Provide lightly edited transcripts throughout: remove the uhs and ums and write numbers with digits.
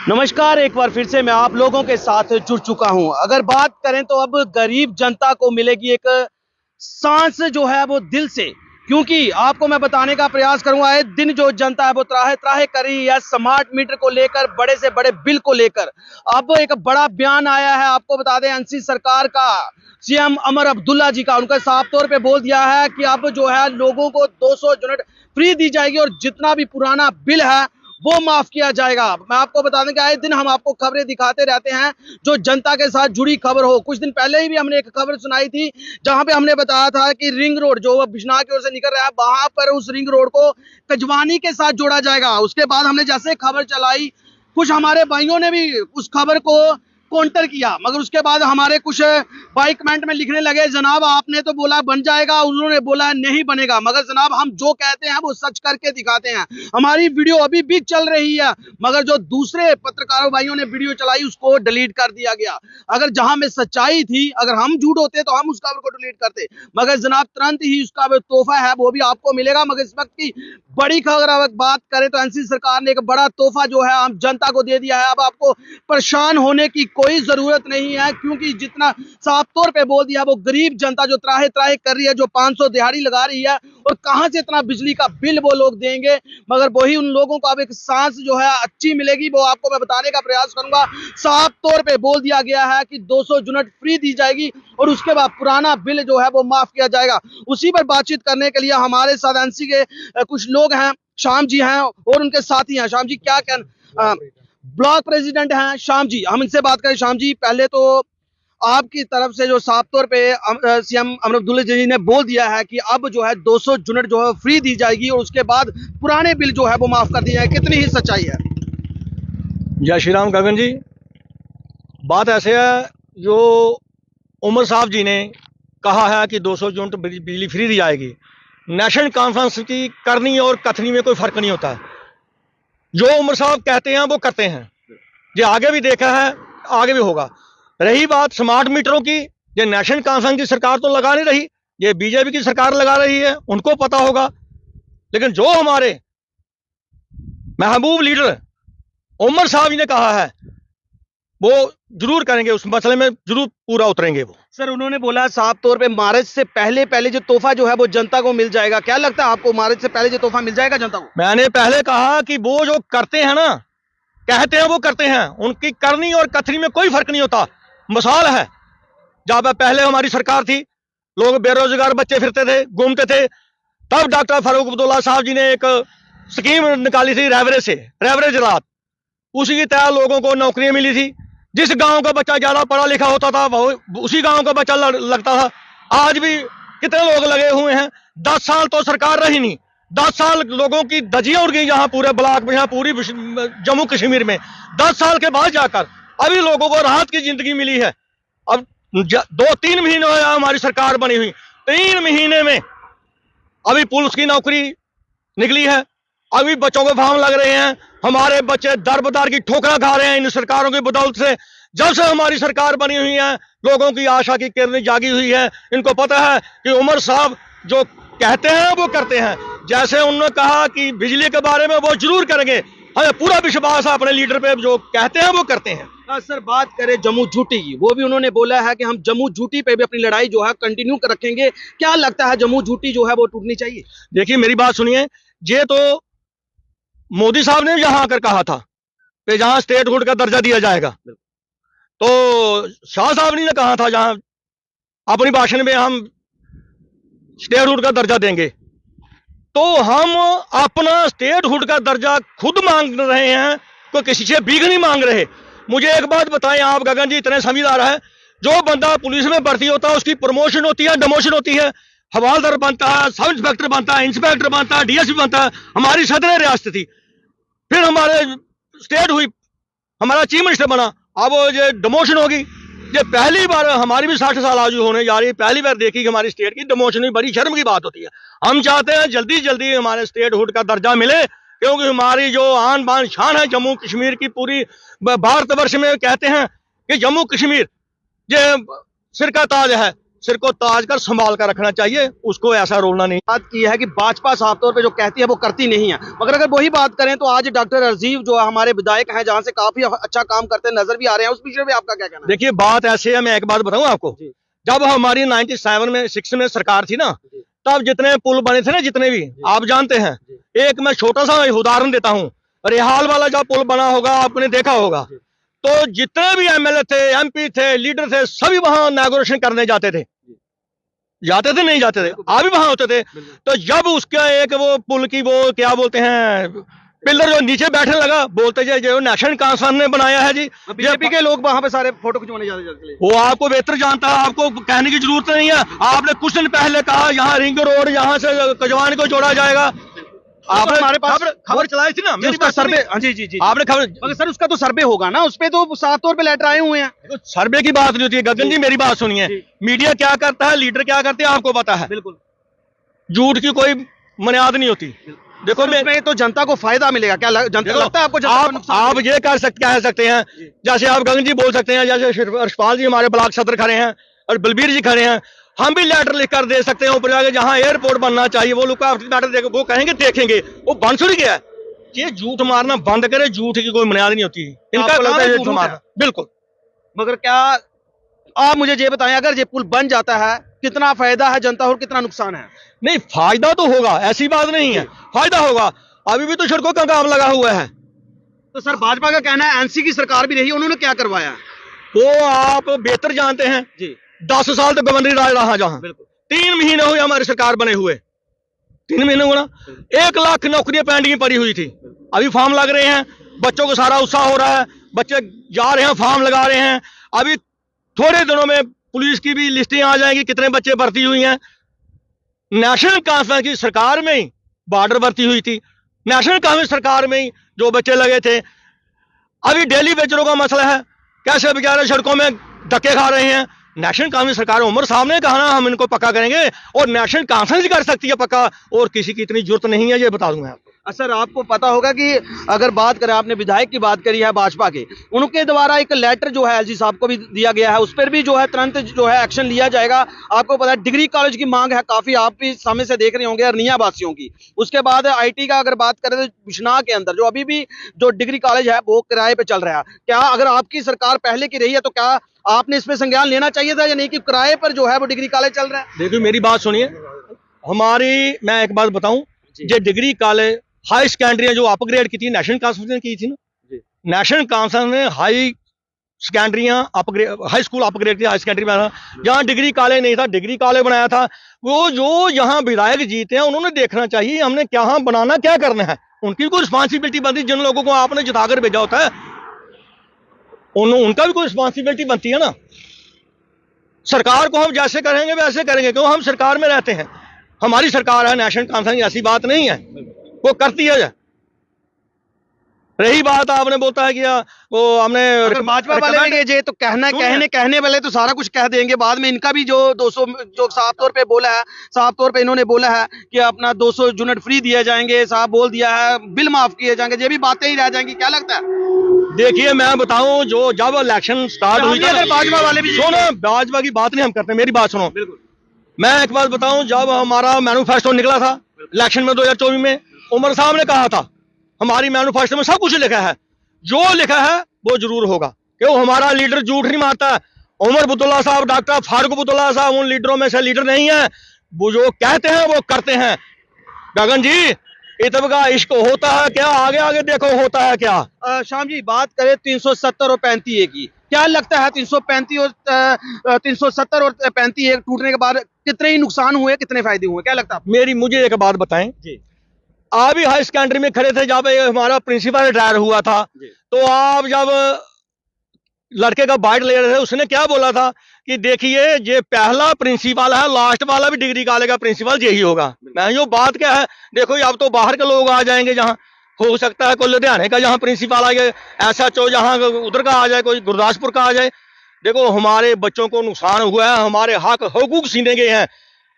नमस्कार, एक बार फिर से मैं आप लोगों के साथ जुड़ चुका हूं। अगर बात करें तो अब गरीब जनता को मिलेगी एक सांस जो है वो दिल से, क्योंकि आपको मैं बताने का प्रयास करूंगा आए दिन जो जनता है वो त्राहे त्राहे कर रही है स्मार्ट मीटर को लेकर, बड़े से बड़े बिल को लेकर। अब एक बड़ा बयान आया है, आपको बता दें एनसी सरकार का, सीएम अमर अब्दुल्ला जी का। उनका साफ तौर पे बोल दिया है कि अब जो है लोगों को 200 यूनिट फ्री दी जाएगी और जितना भी पुराना बिल है वो माफ किया जाएगा। मैं आपको बता दें कि आए दिन हम आपको खबरें दिखाते रहते हैं जो जनता के साथ जुड़ी खबर हो। कुछ दिन पहले ही भी हमने एक खबर सुनाई थी जहां पे हमने बताया था कि रिंग रोड जो बिजनौर की ओर से निकल रहा है, वहां पर उस रिंग रोड को कजवानी के साथ जोड़ा जाएगा। उसके बाद हमने जैसे खबर चलाई, कुछ हमारे भाइयों ने भी उस खबर को काउंटर किया, मगर उसके बाद हमारे कुछ भाई कमेंट में लिखने लगे, जनाब आपने तो बोला बन जाएगा, उन्होंने बोला नहीं बनेगा। मगर जनाब हम जो कहते हैं वो सच करके दिखाते हैं। हमारी वीडियो अभी भी चल रही है, मगर जो दूसरे पत्रकारों भाइयों ने वीडियो चलाई उसको डिलीट कर दिया गया। अगर जहां में सच्चाई थी, अगर हम झूठ होते तो हम उस खबर को डिलीट करते, मगर जनाब तुरंत ही उसका तोहफा है वो भी आपको मिलेगा। मगर इस वक्त की बड़ी खबर अगर बात करें तो एनसी सरकार ने एक बड़ा तोहफा जो है आम जनता को दे दिया है। अब आपको परेशान होने की कोई जरूरत नहीं है, क्योंकि जितना साफ तौर पे बोल दिया, वो गरीब जनता जो त्राहे त्राहे कर रही है, जो 500 दिहाड़ी लगा रही है, और कहां से इतना बिजली का बिल वो लोग देंगे, मगर वही उन लोगों को अब एक सांस जो है अच्छी मिलेगी। वो आपको मैं बताने का प्रयास करूंगा। साफ तौर पे बोल दिया गया है कि 200 यूनिट फ्री दी जाएगी और उसके बाद पुराना बिल जो है वो माफ किया जाएगा। उसी पर बातचीत करने के लिए हमारे साथ एनसी के कुछ लोग हैं, श्याम जी हैं और उनके साथी हैं। श्याम जी क्या कहना, ब्लॉक प्रेसिडेंट हैं श्याम जी, हम इनसे बात करें। श्याम जी, पहले तो आपकी तरफ से जो साफ तौर पे सीएम अमर अब्दुल्ला जी ने बोल दिया है कि अब जो है 200 यूनिट जो है फ्री दी जाएगी और उसके बाद पुराने बिल जो है वो माफ कर दिए जाएंगे, कितनी ही सच्चाई है? जय श्री राम गगन जी, बात ऐसे है, जो उमर साहब जी ने कहा है कि 200 यूनिट बिजली फ्री दी जाएगी, नेशनल कॉन्फ्रेंस की करनी और कथनी में कोई फर्क नहीं होता है। जो उमर साहब कहते हैं वो करते हैं, ये आगे भी देखा है, आगे भी होगा। रही बात स्मार्ट मीटरों की, ये नेशनल कॉन्फ्रेंस की सरकार तो लगा नहीं रही, ये बीजेपी की सरकार लगा रही है, उनको पता होगा। लेकिन जो हमारे महबूब लीडर उमर साहब जी ने कहा है वो जरूर करेंगे, उस मसले में जरूर पूरा उतरेंगे वो। सर, उन्होंने बोला साफ तौर पे मार्च से पहले पहले जो तोहफा जो है वो जनता को मिल जाएगा। क्या लगता है आपको, मार्च से पहले जो तोहफा मिल जाएगा जनता को? मैंने पहले कहा कि वो जो करते हैं ना, कहते हैं वो करते हैं, उनकी करनी और कथनी में कोई फर्क नहीं होता। मिसाल है, जब पहले हमारी सरकार थी, लोग बेरोजगार बच्चे फिरते थे, घूमते थे, तब डॉक्टर फारूक अब्दुल्ला साहब जी ने एक स्कीम निकाली थी रेवरेज रात, उसी के तहत लोगों को नौकरियां मिली थी। जिस गांव का बच्चा ज्यादा पढ़ा लिखा होता था वो उसी गांव का बच्चा लगता था। आज भी कितने लोग लगे हुए हैं, 10 साल तो सरकार रही नहीं, 10 साल लोगों की धजियां उड़ गई यहाँ पूरे ब्लॉक में, यहाँ पूरी जम्मू कश्मीर में। 10 साल के बाद जाकर अभी लोगों को राहत की जिंदगी मिली है। अब 2-3 महीने हमारी सरकार बनी हुई, 3 महीने में अभी पुलिस की नौकरी निकली है, अभी बच्चों के फॉर्म लग रहे हैं। हमारे बच्चे दर बदर की ठोकरा खा रहे हैं इन सरकारों की बदौलत से। जब से हमारी सरकार बनी हुई है, लोगों की आशा की किरण जागी हुई है। इनको पता है कि उमर साहब जो कहते हैं वो करते हैं। जैसे उन्होंने कहा कि बिजली के बारे में वो जरूर करेंगे, हमें पूरा विश्वास है अपने लीडर पे, जो कहते हैं वो करते हैं। सर, बात करें जम्मू झूठी की, वो भी उन्होंने बोला है कि हम जम्मू झूठी पे भी अपनी लड़ाई जो है कंटिन्यू कर रखेंगे। क्या लगता है जम्मू झूठी जो है वो टूटनी चाहिए? देखिए मेरी बात सुनिए, ये तो मोदी साहब ने यहां आकर कहा था कि जहां स्टेटहुड का दर्जा दिया जाएगा, तो शाह साहब ने कहा था जहां अपनी भाषण में हम स्टेटहुड का दर्जा देंगे, तो हम अपना स्टेटहुड का दर्जा खुद मांग रहे हैं, कोई किसी से भीख नहीं मांग रहे। मुझे एक बात बताएं आप गगन जी, इतने समझदार है, जो बंदा पुलिस में भर्ती होता है उसकी प्रमोशन होती है, डिमोशन होती है, हवालदार बनता है, सब इंस्पेक्टर बनता है, इंस्पेक्टर बनता है, डीएसपी बनता है। हमारी सदर रियासत थी, फिर हमारे स्टेट हुई, हमारा चीफ मिनिस्टर बना, अब ये डिमोशन होगी। ये पहली बार, हमारी भी 60 साल आज होने जा रही है, पहली बार देखी कि हमारी स्टेट की डिमोशन हुई। बड़ी शर्म की बात होती है। हम चाहते हैं जल्दी जल्दी हमारे स्टेटहुड का दर्जा मिले, क्योंकि हमारी जो आन बान शान है जम्मू कश्मीर की, पूरी भारतवर्ष में कहते हैं कि जम्मू कश्मीर ये सिर का ताज है, सिर को ताज कर संभाल कर रखना चाहिए, उसको ऐसा रोलना नहीं। बात की है कि भाजपा साफ तौर पे जो कहती है वो करती नहीं है, मगर अगर वही बात करें तो आज डॉक्टर राजीव जो हमारे विधायक हैं, जहां से काफी अच्छा काम करते नजर भी आ रहे हैं, उस विषय में आपका क्या कहना है? देखिए बात ऐसे है, मैं एक बात बताऊं आपको, जब हमारी 97 में 6 में सरकार थी ना, तब जितने पुल बने थे ना, जितने भी आप जानते हैं, एक मैं छोटा सा उदाहरण देता हूँ। रेहाल वाला जब पुल बना होगा आपने देखा होगा, तो जितने भी एमएलए थे, एमपी थे, लीडर थे, सभी वहां इनॉग्रेशन करने जाते थे नहीं जाते थे, आप भी वहां होते थे। तो जब उसका एक वो पुल की वो क्या बोलते हैं पिलर जो नीचे बैठने लगा, बोलते जो नेशनल कांफ्रेंस ने बनाया है जी, बीजेपी के लोग वहां पे सारे फोटो खिंचवाने जाते। वो आपको बेहतर जानता है, आपको कहने की जरूरत नहीं है। आपने कुछ दिन पहले कहा यहाँ रिंग रोड यहाँ से कजवान को जोड़ा जाएगा, आपने हमारे पास खबर चलाई थी ना, मेरी बात सर्वे। हाँ जी जी जी, आपने खबर, मगर सर उसका तो सर्वे होगा ना, उस पे तो साफ तौर पे लेटर आए हुए हैं। सर्वे की बात नहीं होती है गगन जी, मेरी बात सुनिए। मीडिया क्या करता है, लीडर क्या करते हैं, आपको पता है। बिल्कुल, झूठ की कोई बुनियाद नहीं होती। देखो मैं तो जनता को फायदा मिलेगा क्या? जनता लगता है आपको? आप ये कह सकते हैं, जैसे आप गगन जी बोल सकते हैं, जैसे हर्षपाल जी हमारे ब्लॉक सदर खड़े हैं और बलबीर जी खड़े हैं, हम भी लेटर लिख कर दे सकते हैं ऊपर जाके, जहां एयरपोर्ट बनना चाहिए वो लोग मैटर वो कहेंगे देखेंगे, वो बन सुन गया। ये झूठ मारना बंद करे, झूठ की कोई बुनियाद नहीं होती इनका, लगता है झूठ मारना। बिल्कुल, मगर क्या आप मुझे ये बताएं, अगर ये पुल बन जाता है कितना फायदा है जनता और कितना नुकसान है? नहीं फायदा तो होगा, ऐसी बात नहीं है, फायदा होगा। अभी भी तो सड़कों का काम लगा हुआ है। तो सर भाजपा का कहना है एनसी की सरकार भी रही, उन्होंने क्या करवाया? वो आप बेहतर जानते हैं जी। 10 साल तक गवर्नरी राज रहा, जहां 3 महीने हुए हमारी सरकार बने हुए, 3 महीने हुआ ना, 1 लाख नौकरियां पेंडिंग पड़ी हुई थी। अभी फॉर्म लग रहे हैं, बच्चों को सारा उत्साह हो रहा है, बच्चे जा रहे हैं, फॉर्म लगा रहे हैं। अभी थोड़े दिनों में पुलिस की भी लिस्टें आ जाएंगी, कितने बच्चे भर्ती हुई हैं। नेशनल कॉन्फ्रेंस की सरकार में ही बॉर्डर भर्ती हुई थी, नेशनल कॉन्फ्रेंस सरकार में ही जो बच्चे लगे थे। अभी डेली बेचरों का मसला है, कैसे बेचारे सड़कों में धक्के खा रहे हैं। नेशनल कॉन्फ्रेंस सरकार उमर साहब ने कहा ना हम इनको पक्का करेंगे, और नेशनल कॉन्फ्रेंस ही कर सकती है पक्का, और किसी की इतनी जरूरत नहीं है, ये बता दूंगा आपको। सर आपको पता होगा कि अगर बात करें, आपने विधायक की बात करी है भाजपा के, उनके द्वारा एक लेटर जो है एलजी साहब को भी दिया गया है, उस पर भी जो है तुरंत जो है एक्शन लिया जाएगा। आपको पता है डिग्री कॉलेज की मांग है काफी, आप भी समय से देख रहे होंगे अरनिया वासियों की। उसके बाद आईटी का अगर बात करें तो बिश्नाह के अंदर जो अभी भी जो डिग्री कॉलेज है वो किराए पे चल रहा है। क्या अगर आपकी सरकार पहले की रही है तो क्या आपने इसमें संज्ञान लेना चाहिए था या नहीं कि किराए पर जो है वो डिग्री कॉलेज चल रहा है? देखिए मेरी बात सुनिए, हमारी मैं एक बात बताऊं, जो डिग्री कॉलेज हाई सेकेंडरी जो अपग्रेड की थी नेशनल कॉन्फ्रेंस ने की थी ना, नेशनल कॉन्फ्रेंस ने हाई सेकेंडरियां अपग्रेड, हाई स्कूल अपग्रेड किया, हाई सेकेंडरी बनाया, जहां डिग्री कॉलेज नहीं था डिग्री कॉलेज बनाया था। वो जो यहाँ विधायक जीते हैं उन्होंने देखना चाहिए हमने क्या बनाना, क्या करना है, उनकी कोई रिस्पॉन्सिबिलिटी बनती। जिन लोगों को आपने जिताकर भेजा होता है उनका भी कोई रिस्पॉन्सिबिलिटी बनती है ना। सरकार को हम जैसे करेंगे वैसे करेंगे, क्यों हम सरकार में रहते हैं, हमारी सरकार है नेशनल कॉन्फ्रेंस, ऐसी बात नहीं है, वो करती है। रही बात आपने बोलता है कि वो हमने भाजपा वाले ये तो कहने वाले तो सारा कुछ कह देंगे, बाद में इनका भी जो 200 जो साफ तौर पे बोला है, साफ तौर पे इन्होंने बोला है कि अपना 200 यूनिट फ्री दिए जाएंगे, साहब बोल दिया है बिल माफ किए जाएंगे, ये भी बातें ही रह जाएंगी। क्या लगता है? देखिए मैं बताऊं, जो जब इलेक्शन स्टार्ट हुई थी, भाजपा वाले भी सुनो, भाजपा की बात नहीं हम करते, मेरी बात सुनो। मैं एक बात बताऊं, जब हमारा मैनिफेस्टो निकला था इलेक्शन में 2024 में, उमर साहब ने कहा था हमारी मैनिफेस्टो में सब कुछ लिखा है, जो लिखा है वो जरूर होगा, क्यों हमारा लीडर झूठ नहीं मारता। उमर अब्दुल्ला साहब, डॉक्टर फारूक अब्दुल्ला साहब उन लीडरों में से लीडर नहीं है, वो जो कहते हैं वो करते हैं। गगन जी इतब का इश्क होता है क्या, आगे आगे देखो होता है क्या। शाम जी बात करें 370 और 35A की, क्या लगता है 335 और 370 और 35A टूटने के बाद कितने ही नुकसान हुए, कितने फायदे हुए, क्या लगता है? मुझे एक बात बताएं जी, आप भी हाई सेकेंडरी में खड़े थे जब हमारा प्रिंसिपल रिटायर हुआ था, तो आप जब लड़के का बाइट ले रहे थे उसने क्या बोला था कि देखिए ये पहला प्रिंसिपल है, लास्ट वाला भी डिग्री कॉलेज का प्रिंसिपल यही होगा। मैं यो बात क्या है, देखो अब तो बाहर के लोग आ जाएंगे, जहाँ हो सकता है कोई लुधियाने का जहाँ प्रिंसिपल आ जाए, SHO जहाँ उधर का आ जाए, कोई गुरदासपुर का आ जाए। देखो हमारे बच्चों को नुकसान हुआ है, हमारे हक हुकूक छीने गए हैं।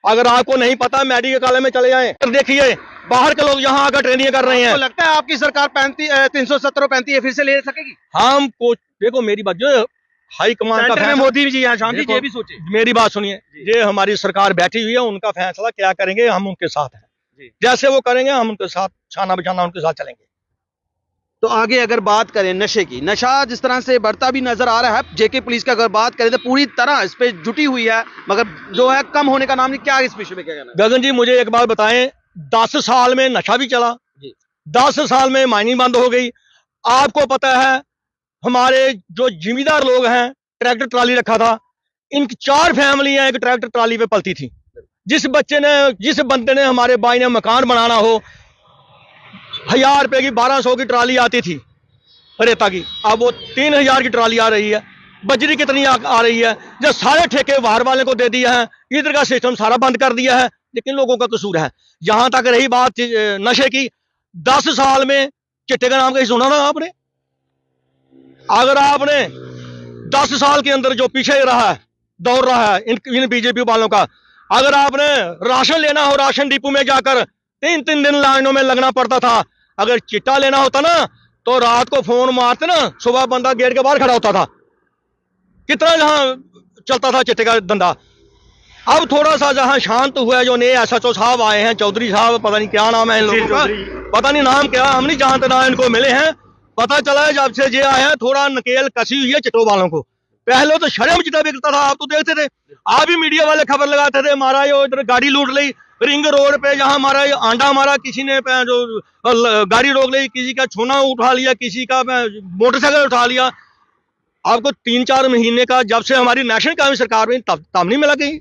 अगर आपको नहीं पता मेडिकल कॉलेज में चले जाएं, तो देखिए बाहर के लोग यहाँ आकर ट्रेनिंग कर रहे हैं। तो लगता है आपकी सरकार 370 और 35A फिर से ले सकेगी? हम देखो मेरी बात, जो हाई कमान का सेंटर में फैसला। मोदी जी हैं, शाम जी देखो, ये भी सोचे। मेरी बात सुनिए, ये हमारी सरकार बैठी हुई है, उनका फैसला क्या करेंगे हम उनके साथ हैं। जैसे वो करेंगे हम उनके साथ छाना बिछाना उनके साथ चलेंगे। तो आगे अगर बात करें नशे की, नशा जिस तरह से बढ़ता भी नजर आ रहा है, जेके पुलिस की अगर बात करें तो पूरी तरह इस पे जुटी हुई है, मगर जो है कम होने का नाम नहीं। क्या इस विषय में क्या कहना है? गगन जी मुझे एक बात बताएं, 10 साल में नशा भी चला, 10 साल में माइनिंग बंद हो गई। आपको पता है हमारे जो जिम्मेदार लोग हैं, ट्रैक्टर ट्राली रखा था, इनकी 4 फैमिलियां एक ट्रैक्टर ट्राली पे पलती थी। जिस बंदे ने हमारे भाई ने मकान बनाना हो, 1000 रुपए की 1200 की ट्राली आती थी रेता की, अब वो 3000 की ट्राली आ रही है। बजरी कितनी आ रही है, जब सारे ठेके बाहर वाले को दे दिया है, इधर का सिस्टम सारा बंद कर दिया है, लेकिन लोगों का कसूर है। जहां तक रही बात नशे की, 10 साल में चिट्टे का नाम कहीं सुना ना आपने? अगर आपने 10 साल के अंदर जो पीछे रहा है, दौड़ रहा है इन बीजेपी वालों का, अगर आपने राशन लेना हो, राशन डिपो में जाकर 3-3 दिन लाइनों में लगना पड़ता था। अगर चिट्टा लेना होता ना तो रात को फोन मारते ना, सुबह बंदा गेट के बाहर खड़ा होता था। कितना जहां चलता था चिट्टे का धंधा। अब थोड़ा सा जहां शांत हुआ है, जो नए SHO साहब आए हैं, चौधरी साहब, पता नहीं क्या नाम है इन लोगों का, पता नहीं नाम क्या, हम नहीं जानते ना इनको मिले हैं। पता चला है जब से ये आए हैं थोड़ा नकेल कसी हुई है चिट्टों वालों को। पहले तो शर्म चिट्टा बिकता था, आप तो देखते थे, आप भी मीडिया वाले खबर लगाते थे, हमारा जो इधर गाड़ी लूट ली रिंग रोड पे, जहां हमारा आंडा मारा किसी ने, जो गाड़ी रोक ली, किसी का छूना उठा लिया, किसी का मोटरसाइकिल उठा लिया। आपको 3-4 महीने का जब से हमारी नेशनल कांग्रेस सरकार में तब नहीं मिला, कहीं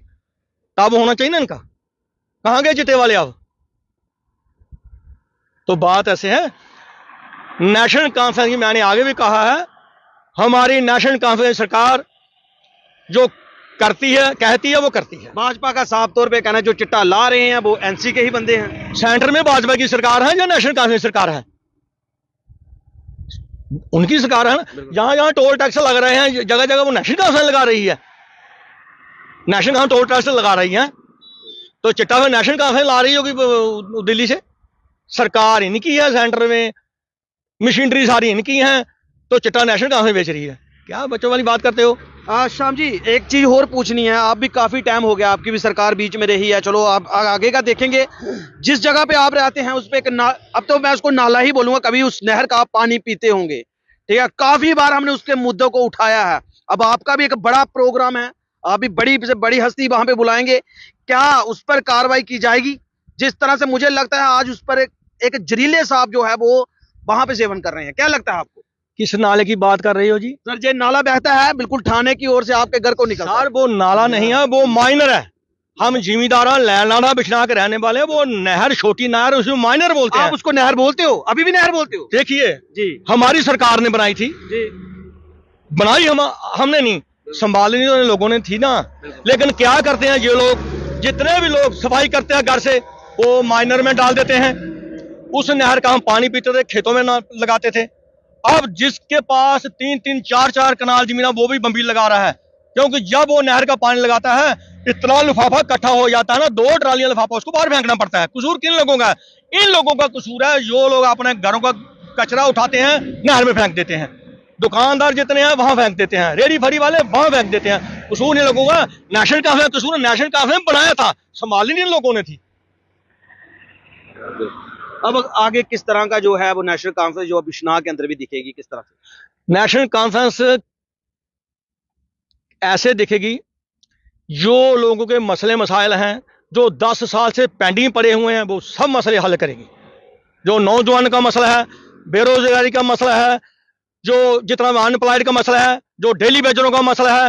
तब होना चाहिए ना इनका। कहां गए चिट्टे वाले अब? तो बात ऐसे है, नेशनल कॉन्फ्रेंस की मैंने आगे भी कहा है, हमारी नेशनल कॉन्फ्रेंस सरकार जो करती है, कहती है, वो करती है। भाजपा का साफ तौर पे कहना है जो चिट्टा ला रहे हैं वो NC के ही बंदे हैं। सेंटर में भाजपा की सरकार है या नेशनल कॉन्फ्रेंस सरकार है? उनकी सरकार है ना। जहां जहां टोल टैक्स लग रहे हैं, जगह जगह वो नेशनल कॉन्फ्रेंस लगा रही है। नेशनल कॉन्फ्रेंस टोल टैक्स लगा रही है, तो चिट्टा फिर नेशनल कॉन्फ्रेंस ला रही होगी दिल्ली से। सरकार इनकी है, सेंटर में मशीनरी सारी इनकी है, तो चिट्टा नेशनल कॉन्फ्रेंस बेच रही है। क्या बच्चों वाली बात करते हो? श्याम जी एक चीज और पूछनी है, आप भी काफी टाइम हो गया, आपकी भी सरकार बीच में रही है, चलो आप आगे का देखेंगे। जिस जगह पे आप रहते हैं उस पे अब तो मैं उसको नाला ही बोलूंगा, कभी उस नहर का आप पानी पीते होंगे, ठीक है? काफी बार हमने उसके मुद्दों को उठाया है। अब आपका भी एक बड़ा प्रोग्राम है, आप भी बड़ी से बड़ी हस्ती वहां पे बुलाएंगे, क्या उस पर कार्रवाई की जाएगी? जिस तरह से मुझे लगता है आज उस पर एक जहरीले सांप जो है वो वहां पे सेवन कर रहे हैं, क्या लगता है आपको? किस नाले की बात कर रही हो जी? सर ये नाला बहता है बिल्कुल थाने की ओर से आपके घर को निकलता है। वो नाला नहीं है, वो माइनर है। हम जिम्मेदार लैंडलाना बिछना के रहने वाले हैं, वो नहर छोटी नहर, उसमें माइनर बोलते हैं। आप उसको नहर बोलते हो? अभी भी नहर बोलते हो? देखिए जी, हमारी सरकार ने बनाई थी जी, बनाई, हमने नहीं संभालनी, तो लोगों ने थी ना। लेकिन क्या करते हैं ये लोग, जितने भी लोग सफाई करते हैं घर से, वो माइनर में डाल देते हैं। उस नहर का हम पानी पीते थे, खेतों में ना लगाते थे। अब जिसके पास 3-3, 4-4 कनाल जमीन, वो भी बम्बी लगा रहा है, क्योंकि जब वो नहर का पानी लगाता है इतना लिफाफा इकट्ठा हो जाता है ना, 2 ट्रालियां लिफाफा उसको बाहर फेंकना पड़ता है। कसूर किन लोगों का है? इन लोगों का कसूर है, जो लोग अपने घरों का कचरा उठाते हैं नहर में फेंक देते हैं। दुकानदार जितने हैं वहां फेंक देते हैं, रेडी फड़ी वाले वहां फेंक देते हैं। कसूर इन लोगों का, नेशनल काफ्ले कसूर, नेशनल काफ्ले बनाया था, संभाली नहीं इन लोगों ने थी। अब आगे किस तरह का जो है वो नेशनल कॉन्फ्रेंस जो बिश्नाह के अंदर भी दिखेगी, किस तरह से नेशनल कॉन्फ्रेंस ऐसे दिखेगी, जो लोगों के मसले मसाइल हैं, जो 10 साल से पेंडिंग पड़े हुए हैं, वो सब मसले हल करेगी। जो नौजवान का मसला है, बेरोजगारी का मसला है, जो जितना अनएम्प्लॉयड का मसला है, जो डेली वेजरों का मसला है,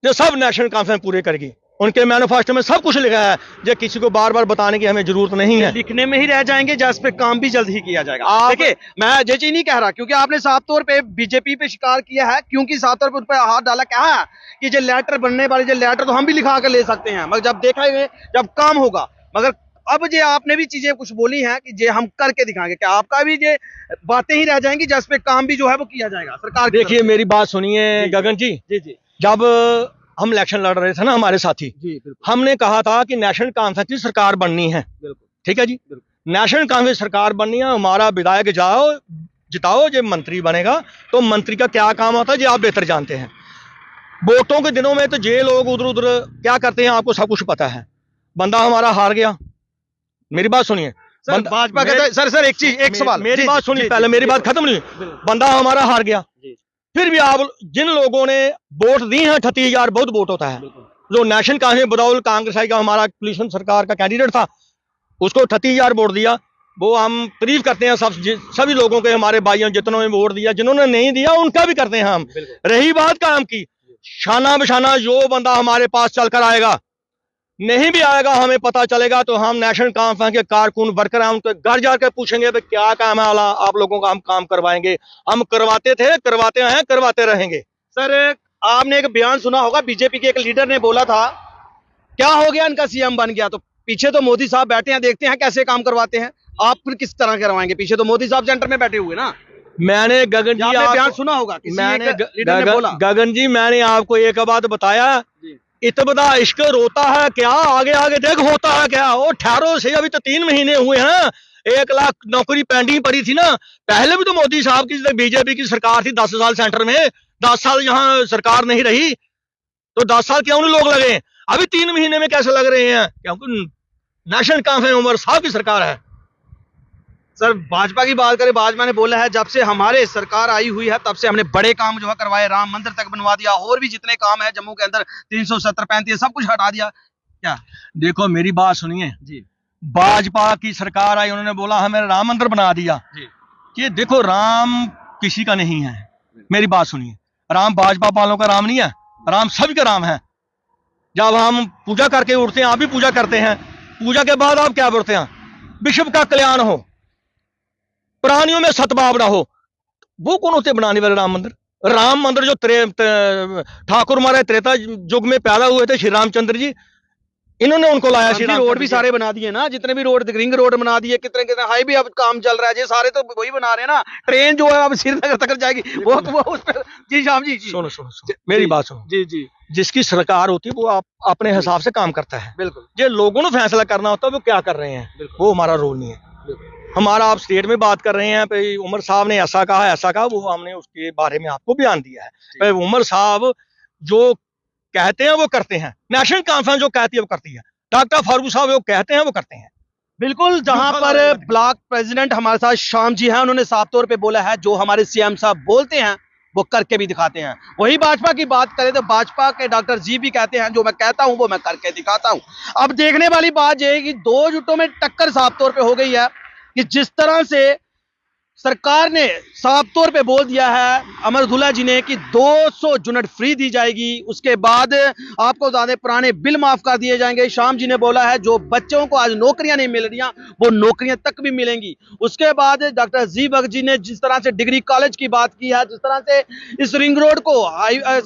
ये सब नेशनल कॉन्फ्रेंस पूरे करेगी। उनके मैनिफेस्टो में सब कुछ लिखा है, जो किसी को बार बार बताने की हमें जरूरत नहीं है। लिखने में ही रह जाएंगे, जिस पे काम भी जल्द ही किया जाएगा। देखिए मैं ये चीज नहीं कह रहा, क्योंकि आपने साफ तौर पे बीजेपी पे शिकार किया है, क्योंकि साफ तौर पे उन पर हाथ डाला, क्या है कि जो लेटर बनने वाले, जो लेटर तो हम भी लिखा कर ले सकते हैं, मगर जब देखा जब काम होगा। मगर अब जो आपने भी चीजें कुछ बोली हैं कि जे हम करके दिखाएंगे, क्या आपका भी ये बातें ही रह जाएंगी जिस पे काम भी जो है वो किया जाएगा सरकार? देखिए मेरी बात सुनिए गगन जी, जब हम इलेक्शन लड़ रहे थे ना हमारे साथी, हमने कहा था कि नेशनल कॉन्फ्रेंस की सरकार बननी है, ठीक है जी, नेशनल कॉन्फ्रेंस सरकार बननी है, हमारा विधायक जिताओ, जो मंत्री बनेगा, तो मंत्री का क्या काम होता है ये आप बेहतर जानते हैं। वोटों के दिनों में तो ये लोग उधर उधर क्या करते हैं आपको सब कुछ पता है। बंदा हमारा हार गया, मेरी बात सुनिए। सर भाजपा कहता है, सर एक चीज, एक सवाल, मेरी बात सुनिए पहले, मेरी बात खत्म नहीं। बंदा हमारा हार गया, फिर भी आप जिन लोगों ने वोट दी हैं, 38,000 बहुत वोट होता है। जो नेशनल कांग्रेस बदौल कांग्रेस का हमारा कोलिशन सरकार का कैंडिडेट था, उसको 38,000 वोट दिया। वो हम तारीफ करते हैं सभी लोगों के, हमारे भाइयों जितनों ने वोट दिया, जिन्होंने नहीं दिया उनका भी करते हैं हम। रही बात काम की, शाना बशाना जो बंदा हमारे पास चलकर आएगा, नहीं भी आएगा, हमें पता चलेगा तो हम नेशनल कॉन्फ्रेंस के कारकुन वर्कर हैं, उनके घर जाकर पूछेंगे भाई क्या काम है वाला, आप लोगों का हम काम करवाएंगे। हम करवाते थे, करवाते हैं, करवाते रहेंगे। सर आपने एक बयान सुना होगा, बीजेपी के एक लीडर ने बोला था, क्या हो गया इनका सीएम बन गया तो पीछे तो मोदी साहब बैठे हैं, देखते हैं कैसे काम करवाते हैं। आप फिर किस तरह करवाएंगे? पीछे तो मोदी साहब सेंटर में बैठे हुए ना। मैंने गगन जी आपने बयान सुना होगा, मैंने लीडर ने बोला। गगन जी मैंने आपको एक बात बताया, इतना इश्क रोता है क्या, आगे आगे देख होता है क्या। वो ठहरो से, अभी तो 3 महीने हुए हैं, 1 लाख नौकरी पेंडिंग पड़ी थी ना। पहले भी तो मोदी साहब की बीजेपी की सरकार थी, 10 साल सेंटर में, 10 साल यहाँ सरकार नहीं रही, तो 10 साल क्यों नहीं लोग लगे? अभी 3 महीने में कैसे लग रहे हैं? क्योंकि नेशनल कॉन्फ्रेंस उमर साहब की सरकार है। सर भाजपा की बात करें, भाजपा ने बोला है जब से हमारे सरकार आई हुई है तब से हमने बड़े काम जो है करवाए, राम मंदिर तक बनवा दिया, और भी जितने काम है जम्मू के अंदर 370 35 सब कुछ हटा दिया। क्या देखो मेरी बात सुनिए जी, भाजपा की सरकार आई, उन्होंने बोला हमें राम मंदिर बना दिया जी। ये देखो राम किसी का नहीं है, मेरी बात सुनिए, राम भाजपा वालों का राम नहीं है, राम सभी का राम है। जब हम पूजा करके उठते हैं, आप भी पूजा करते हैं, पूजा के बाद आप क्या बोलते हैं? विश्व का कल्याण हो, प्राणियों में सद्भाव हो। वो कौन होते बनाने वाले राम मंदिर? राम मंदिर जो ठाकुर महाराज त्रेता युग में पैदा हुए थे, श्री रामचंद्र जी, इन्होंने उनको लाया। श्री रोड भी सारे बना दिए ना, जितने भी रोड, रिंग रोड बना दिए, कितने कितने हाईवे अब काम चल रहा है, ये सारे तो वही बना रहे हैं ना। ट्रेन जो है अब श्रीनगर तक जाएगी, वो उस पर। जी शाम जी, सुनो मेरी बात सुनो जी जी। जिसकी सरकार होती है वो अपने हिसाब से काम करता है। बिल्कुल। जो लोगों ने फैसला करना होता है वो क्या कर रहे हैं, वो हमारा रोल नहीं है। हमारा आप स्टेट में बात कर रहे हैं भाई उमर साहब ने ऐसा कहा ऐसा कहा, वो हमने उसके बारे में आपको बयान दिया है। भाई उमर साहब जो कहते हैं वो करते हैं, नेशनल कॉन्फ्रेंस जो कहती है वो करती है, डॉक्टर फारूक साहब वो कहते हैं वो करते हैं। बिल्कुल, जहां पर ब्लॉक प्रेसिडेंट हमारे साथ शाम जी हैं, उन्होंने साफ तौर पे बोला है जो हमारे सीएम साहब बोलते हैं वो करके भी दिखाते हैं। वही भाजपा की बात करें तो भाजपा के डॉक्टर जी भी कहते हैं जो मैं कहता हूं वो मैं करके दिखाता हूं। अब देखने वाली बात यह है कि दो जुटों में टक्कर साफ तौर पे हो गई है कि जिस तरह से सरकार ने साफ तौर पे बोल दिया है अमर अब्दुल्ला जी ने कि 200 यूनिट फ्री दी जाएगी, उसके बाद आपको ज्यादा पुराने बिल माफ कर दिए जाएंगे। शाम जी ने बोला है जो बच्चों को आज नौकरियां नहीं मिल रही वो नौकरियां तक भी मिलेंगी। उसके बाद डॉक्टर जी बग जी ने जिस तरह से डिग्री कॉलेज की बात की है, जिस तरह से इस रिंग रोड को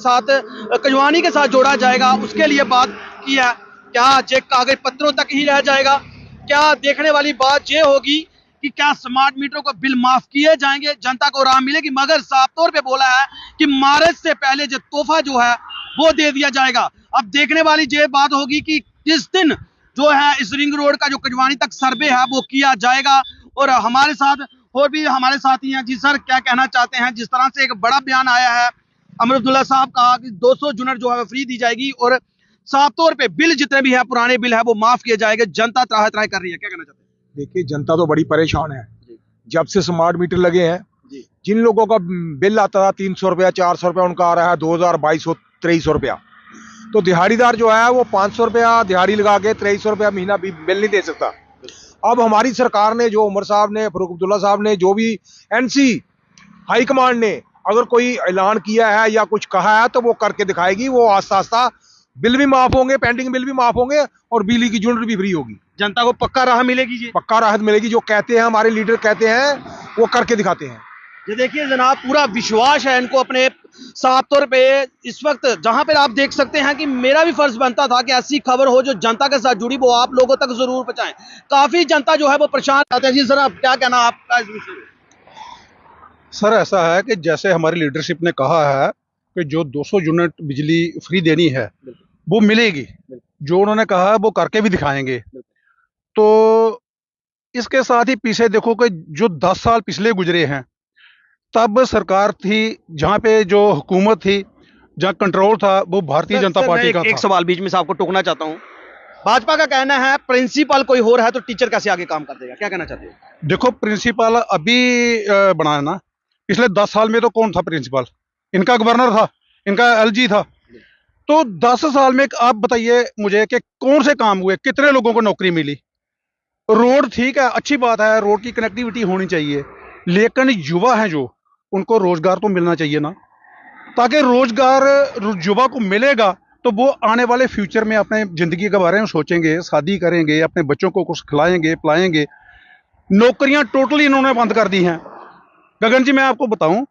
साथ कजवानी के साथ जोड़ा जाएगा उसके लिए बात की है। क्या ये कागज पत्रों तक ही रह जाएगा? क्या देखने वाली बात ये होगी कि क्या स्मार्ट मीटरों को बिल माफ किए जाएंगे, जनता को राहत मिलेगी? मगर साफ तौर पे बोला है कि मार्च से पहले जो तोहफा जो है वो दे दिया जाएगा। अब देखने वाली ये बात होगी कि किस दिन जो है इस रिंग रोड का जो कजवानी तक सर्वे है वो किया जाएगा। और हमारे साथ और भी हमारे साथी हैं। जी सर, क्या कहना चाहते हैं? जिस तरह से एक बड़ा बयान आया है अमर अब्दुल्ला साहब का कि 200 यूनिट जो है वो फ्री दी जाएगी और साफ तौर पे बिल जितने भी है पुराने बिल है वो माफ किए जाएंगे, जनता त्राह त्राह कर रही है, क्या कहना चाहते हैं? देखिए जनता तो बड़ी परेशान है जब से स्मार्ट मीटर लगे हैं। जिन लोगों का बिल आता था 300 रुपया 400 रुपया, उनका आ रहा है 2000 2200 2300 रुपया। तो दिहाड़ीदार जो है वो 500 रुपया दिहाड़ी लगा के 2300 रुपया महीना भी बिल नहीं दे सकता। अब हमारी सरकार ने, जो उमर साहब ने, फारूक अब्दुल्ला साहब ने, जो भी एनसी हाईकमांड ने अगर कोई ऐलान किया है या कुछ कहा है तो वो करके दिखाएगी। वो आस्ता आस्ता बिल भी माफ होंगे, पेंडिंग बिल भी माफ होंगे और बिजली की यूनिट भी फ्री होगी। जनता को पक्का राह मिलेगी जी, पक्का राहत मिलेगी। जो कहते हैं हमारे लीडर कहते हैं वो करके दिखाते हैं। ये देखिए जनाब, पूरा विश्वास है इनको अपने। साफ तौर पे इस वक्त जहां पर आप देख सकते हैं कि मेरा भी फर्ज बनता था कि ऐसी खबर हो जो जनता के साथ जुड़ी वो आप लोगों तक जरूर पहुंचाएं। काफी जनता जो है वो परेशान रहते हैं। जी सर, आप क्या कहना आपका इस विषय में? सर ऐसा है कि जैसे हमारी लीडरशिप ने कहा है कि जो 200 यूनिट बिजली फ्री देनी है वो मिलेगी, जो उन्होंने कहा है वो करके भी दिखाएंगे। तो इसके साथ ही पीछे देखो कि जो 10 साल पिछले गुजरे हैं तब सरकार थी जहाँ पे जो हुकूमत थी जहाँ कंट्रोल था वो भारतीय जनता सर, पार्टी मैं का एक था। सवाल बीच में से आपको टोकना चाहता हूँ। भाजपा का कहना है प्रिंसिपल कोई हो रहा है तो टीचर कैसे आगे काम कर देगा, क्या कहना चाहते हो? देखो प्रिंसिपल अभी बना है ना, पिछले 10 साल में तो कौन था प्रिंसिपल? इनका गवर्नर था, इनका एलजी था। तो 10 साल में आप बताइए मुझे कि कौन से काम हुए, कितने लोगों को नौकरी मिली? रोड ठीक है, अच्छी बात है, रोड की कनेक्टिविटी होनी चाहिए, लेकिन युवा हैं जो, उनको रोजगार तो मिलना चाहिए ना। ताकि रोजगार युवा को मिलेगा तो वो आने वाले फ्यूचर में अपने जिंदगी के बारे में सोचेंगे, शादी करेंगे, अपने बच्चों को कुछ खिलाएंगे पिलाएंगे। नौकरियां टोटली इन्होंने बंद कर दी हैं। गगन जी मैं आपको बताऊं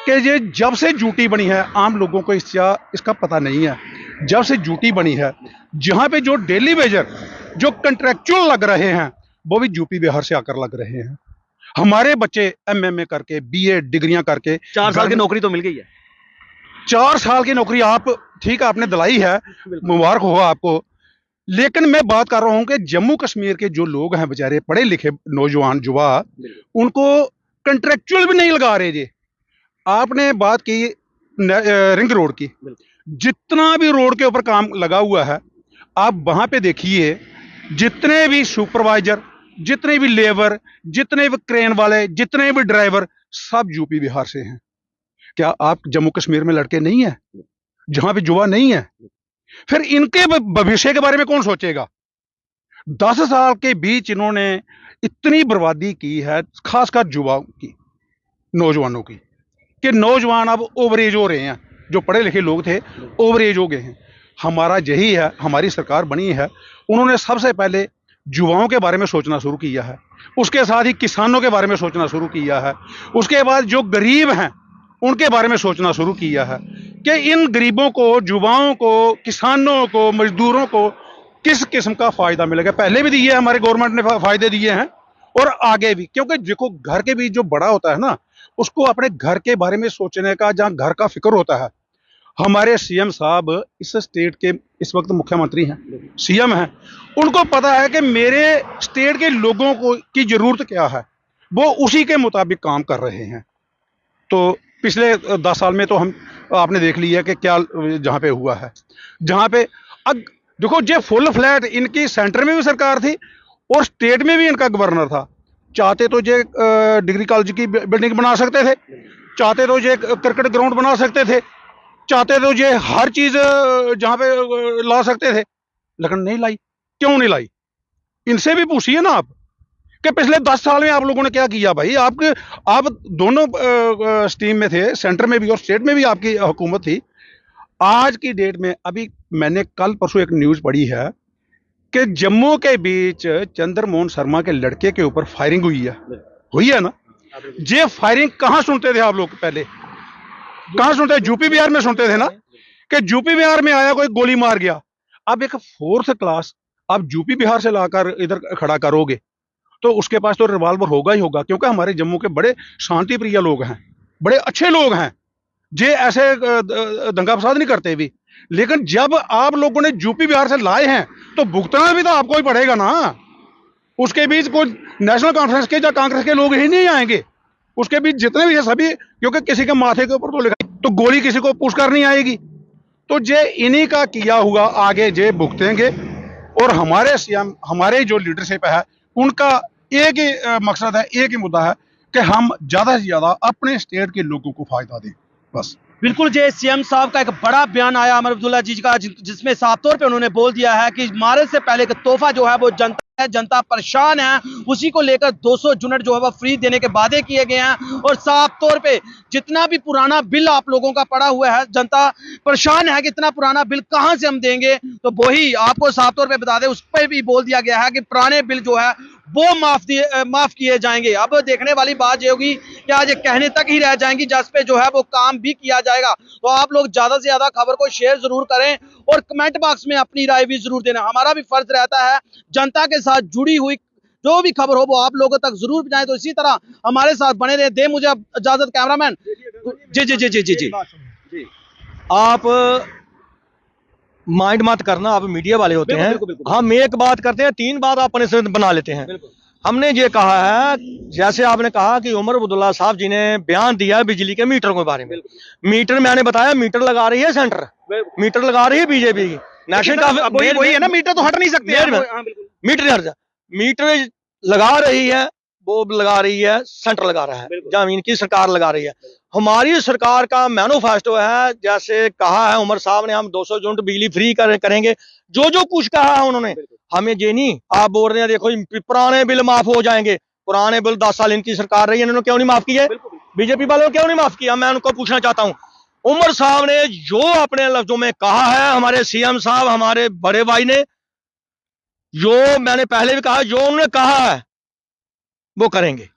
कि ये जब से ड्यूटी बनी है, आम लोगों को इसका पता नहीं है। जब से ड्यूटी बनी है, जहां पे जो डेली वेजर जो कंट्रैक्चुअल लग रहे हैं वो भी यूपी बिहार से आकर लग रहे हैं। हमारे बच्चे एमएमए करके, बीए डिग्रियां करके 4 साल की नौकरी तो मिल गई है। 4 साल की नौकरी आप ठीक है आपने दिलाई है, मुबारक हो आपको। लेकिन मैं बात कर रहा हूं कि जम्मू कश्मीर के जो लोग हैं बेचारे पढ़े लिखे नौजवान युवा, उनको कंट्रैक्चुअल भी नहीं लगा रहे जी। आपने बात की रिंग रोड की, जितना भी रोड के ऊपर काम लगा हुआ है आप वहां पे देखिए, जितने भी सुपरवाइजर, जितने भी लेबर, जितने भी क्रेन वाले, जितने भी ड्राइवर, सब यूपी बिहार से हैं। क्या आप जम्मू कश्मीर में लड़के नहीं है जहां पे युवा नहीं है? फिर इनके भविष्य के बारे में कौन सोचेगा? 10 साल के बीच इन्होंने इतनी बर्बादी की है, खासकर युवाओं की, नौजवानों की, कि नौजवान अब ओवर एज हो रहे हैं। जो पढ़े लिखे लोग थे ओवर एज हो गए हैं। हमारा यही है, हमारी सरकार बनी है, उन्होंने सबसे पहले युवाओं के बारे में सोचना शुरू किया है, उसके साथ ही किसानों के बारे में सोचना शुरू किया है, उसके बाद जो गरीब हैं उनके बारे में सोचना शुरू किया है कि इन गरीबों को, युवाओं को, किसानों को, मजदूरों को किस किस्म का फायदा मिलेगा। पहले भी दिए हमारे गवर्नमेंट ने फायदे दिए हैं और आगे भी, क्योंकि देखो घर के बीच जो बड़ा होता है ना, उसको अपने घर के बारे में सोचने का, जहां घर का फिक्र होता है। हमारे सीएम साहब इस स्टेट के इस वक्त मुख्यमंत्री हैं, सीएम हैं, उनको पता है कि मेरे स्टेट के लोगों को की जरूरत क्या है, वो उसी के मुताबिक काम कर रहे हैं। तो पिछले 10 साल में तो हम आपने देख लिया कि क्या जहां पे हुआ है, जहां पे अब देखो जे फुल फ्लैट इनकी सेंटर में भी सरकार थी और स्टेट में भी इनका गवर्नर था। चाहते तो जे डिग्री कॉलेज की बिल्डिंग बना सकते थे, चाहते तो जे क्रिकेट ग्राउंड बना सकते थे, चाहते तो ये हर चीज जहां पे ला सकते थे, लेकिन नहीं लाई। क्यों नहीं लाई? इनसे भी पूछिए ना आप कि पिछले 10 साल में आप लोगों ने क्या किया भाई। आप दोनों स्टीम में थे, सेंटर में भी और स्टेट में भी आपकी हुकूमत थी। आज की डेट में अभी मैंने कल परसों एक न्यूज पढ़ी है कि जम्मू के बीच चंद्रमोहन शर्मा के लड़के के ऊपर फायरिंग हुई है ना। ये फायरिंग कहां सुनते थे आप लोग? पहले कहां सुनते थे? यूपी बिहार में सुनते थे ना, कि यूपी बिहार में आया कोई गोली मार गया। अब एक 4th क्लास आप यूपी बिहार से लाकर इधर खड़ा करोगे तो उसके पास तो रिवॉल्वर होगा ही होगा, क्योंकि हमारे जम्मू के बड़े शांति प्रिय लोग हैं, बड़े अच्छे लोग हैं, जे ऐसे दंगा फसाद नहीं करते भी। लेकिन जब आप लोगों ने यूपी बिहार से लाए हैं तो भुगतना भी तो आपको ही पड़ेगा ना। उसके बीच कोई नेशनल कॉन्फ्रेंस के या कांग्रेस के लोग ही नहीं आएंगे, उसके बीच जितने भी है सभी, क्योंकि किसी के माथे के ऊपर तो लिखा तो गोली किसी को पुश कर नहीं आएगी। तो जे इन्हीं का किया हुआ आगे जे भुगतेंगे। और हमारे सीएम, हमारे जो लीडरशिप है, उनका एक ही मकसद है, एक ही मुद्दा है कि हम ज्यादा से ज्यादा अपने स्टेट के लोगों को फायदा दें, बस। बिल्कुल, जे सीएम साहब का एक बड़ा बयान आया अमर अब्दुल्ला जी का, जिसमें साफ तौर पे उन्होंने बोल दिया है कि मारे से पहले का तोहफा जो है वो जनता है, जनता परेशान है, उसी को लेकर 200 यूनिट जो है वो फ्री देने के वादे किए गए हैं। और साफ तौर पे जितना भी पुराना बिल आप लोगों का पड़ा हुआ है, जनता परेशान है कि इतना पुराना बिल कहां से हम देंगे, तो वही आपको साफ तौर पे बता दें, उस पर भी बोल दिया गया है कि पुराने बिल जो है वो माफ किए जाएंगे। अब देखने वाली बात ये होगी कि आज ये कहने तक ही रह जाएंगी, जिस पे जो है वो काम भी किया जाएगा। तो आप लोग ज्यादा से ज्यादा खबर को शेयर जरूर करें और कमेंट बॉक्स में अपनी राय भी जरूर देना। हमारा भी फर्ज रहता है जनता के साथ जुड़ी हुई जो भी खबर हो वो आप लोगों तक जरूर पहुंचाएं। तो इसी तरह हमारे साथ बने रहे। दे मुझे इजाजत कैमरामैन। जी जी जी जी जी जी आप माइंड मत करना, आप मीडिया वाले होते हैं। हम एक बात करते हैं, 3 बात अपने से बना लेते हैं। हमने ये कहा है, जैसे आपने कहा कि उमर अब्दुल्ला साहब जी ने बयान दिया बिजली के मीटर के बारे में। मीटर मैंने बताया, मीटर लगा रही है सेंटर, मीटर लगा रही है बीजेपी की नेशनल। वही है ना, मीटर तो हट नहीं सकते। मीटर मीटर लगा रही है, वो लगा रही है, सेंटर लगा रहा है, जमीन की सरकार लगा रही है। हमारी सरकार का मैनिफेस्टो है, जैसे कहा है उमर साहब ने, हम 200 यूनिट बिजली फ्री करेंगे। जो जो कुछ कहा है उन्होंने, हमें ये नहीं आप बोल रहे हैं देखो पुराने बिल माफ हो जाएंगे। पुराने बिल 10 साल इनकी सरकार रही है, इन्होंने क्यों नहीं माफ किए? बीजेपी वालों ने क्यों नहीं माफ किया? मैं उनको पूछना चाहता हूँ। उमर साहब ने जो अपने लफ्जों में कहा है, हमारे सीएम साहब, हमारे बड़े भाई ने, जो मैंने पहले भी कहा, जो उन्होंने कहा है वो करेंगे।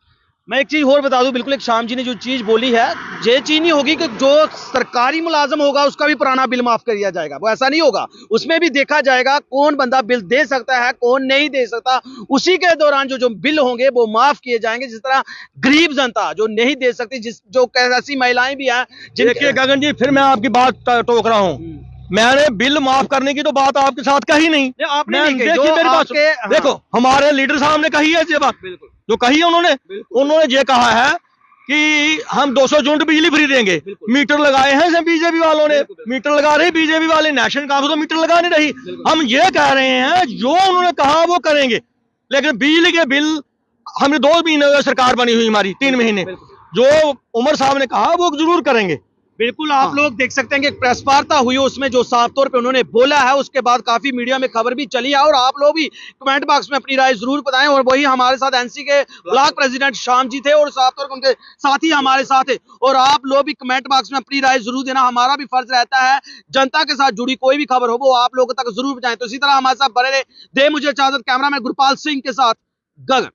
मैं एक चीज और बता दूं, बिल्कुल एक शाम जी ने जो चीज बोली है, ये चीज नहीं होगी कि जो सरकारी मुलाजम होगा उसका भी पुराना बिल माफ कर दिया जाएगा, वो ऐसा नहीं होगा। उसमें भी देखा जाएगा कौन बंदा बिल दे सकता है, कौन नहीं दे सकता। उसी के दौरान जो बिल होंगे वो माफ किए जाएंगे। जिस तरह गरीब जनता जो नहीं दे सकती, जो ऐसी महिलाएं भी हैं। देखिए गगन जी, फिर मैं आपकी बात टोक रहा हूँ। मैंने बिल माफ करने की तो बात आपके साथ कही नहीं। आपने नहीं कही, जो मेरी बात देखो, हमारे लीडर साहब ने कही है ये बात, जो कही है उन्होंने ये कहा है कि हम 200 यूनिट बिजली फ्री देंगे। मीटर लगाए हैं बीजेपी वालों ने, मीटर लगा रहे बीजेपी वाले, नेशनल कांग्रेस तो मीटर लगा नहीं रही। हम ये कह रहे हैं जो उन्होंने कहा वो करेंगे, लेकिन बिजली के बिल हमने 2 महीने सरकार बनी हुई हमारी, 3 महीने, जो उमर साहब ने कहा वो जरूर करेंगे। बिल्कुल आप लोग देख सकते हैं कि प्रेस वार्ता हुई, उसमें जो साफ तौर पे उन्होंने बोला है, उसके बाद काफी मीडिया में खबर भी चली है। और आप लोग भी कमेंट बॉक्स में अपनी राय जरूर बताएं। और वही हमारे साथ एनसी के ब्लॉक प्रेसिडेंट शाम जी थे, और साफ तौर पर उनके साथी हमारे साथ थे। और आप लोग भी कमेंट बॉक्स में अपनी राय जरूर देना, हमारा भी फर्ज रहता है जनता के साथ जुड़ी कोई भी खबर हो वो आप लोगों तक जरूर पहुंचाएं। तो इसी तरह हमारे साथ बने रहे। दे मुझे इजाजत, कैमरा मैन गुरपाल सिंह के साथ गगन।